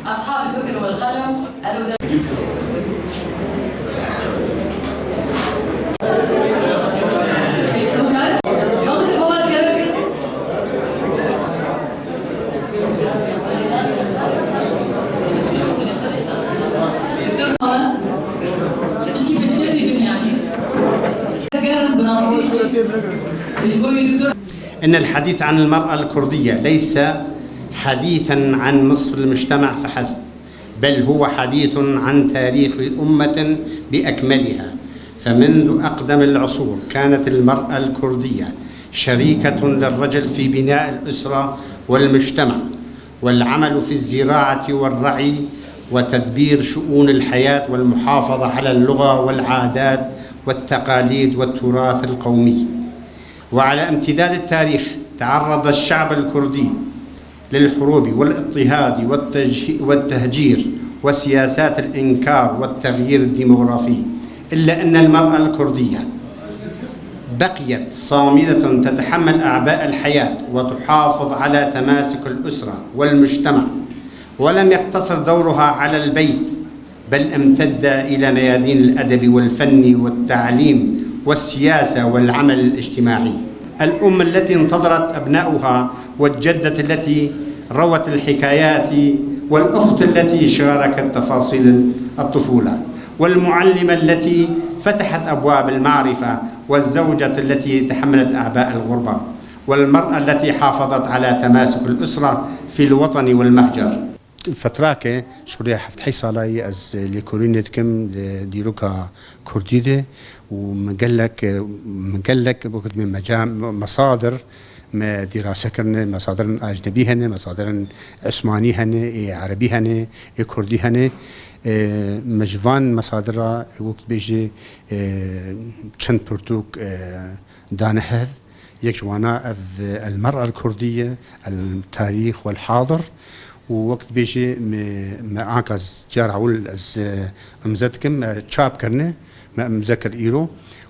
أصحاب الفكر والقلم إن الحديث عن المرأة الكردية ليس حديثا عن نصف المجتمع فحسب، بل هو حديث عن تاريخ أمة بأكملها. فمنذ أقدم العصور كانت المرأة الكردية شريكة للرجل في بناء الأسرة والمجتمع، والعمل في الزراعة والرعي وتدبير شؤون الحياة والمحافظة على اللغة والعادات والتقاليد والتراث القومي. وعلى امتداد التاريخ تعرض الشعب الكردي للحروب والاضطهاد والتهجير وسياسات الإنكار والتغيير الديمغرافي، إلا أن المرأة الكردية بقيت صامدة تتحمل أعباء الحياة وتحافظ على تماسك الأسرة والمجتمع، ولم يقتصر دورها على البيت بل امتد إلى ميادين الأدب والفن والتعليم والسياسة والعمل الاجتماعي. الأم التي انتظرت أبناؤها، والجدة التي روت الحكايات، والأخت التي شاركت تفاصيل الطفولة، والمعلمة التي فتحت أبواب المعرفة، والزوجة التي تحملت أعباء الغربة، والمرأة التي حافظت على تماسك الأسرة في الوطن والمهجر. فتراك شوريا حفتحي صالاي از لكورينتكم ديروكا كرديده ومقلك بوقت من مصادر ما دراسة كرنا، مصادر أجنبي هن، مصادر عثماني هن، عربي هن، كردي هن، مجوان مصادر وقت بيجي چند برتوك دانهذ يكجوانا المرأة الكردية التاريخ والحاضر، ووقت بيجي ما عاكز جارعول از امزدكم تشاب كرنه ما مذكر ايرو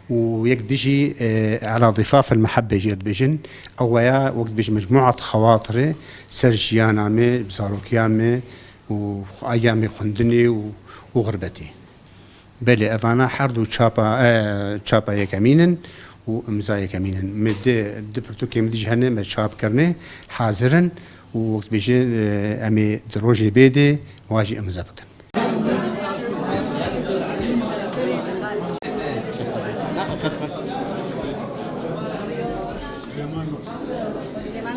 ويكديجي على ضفاف المحبة جيد بيجن اويا وقت بيجي مجموعة خواطر سرجيانامي بزاروكيامي وايامي خندني وغربتي بلي افانا حردو تشابا يكمينن وامزا يكمينن مد دبرتو كيم ديجي هنه ما تشاب كرنه حاضرن ووقت بيجي امي دروجي بيدي واجي امزا بكن. سليمان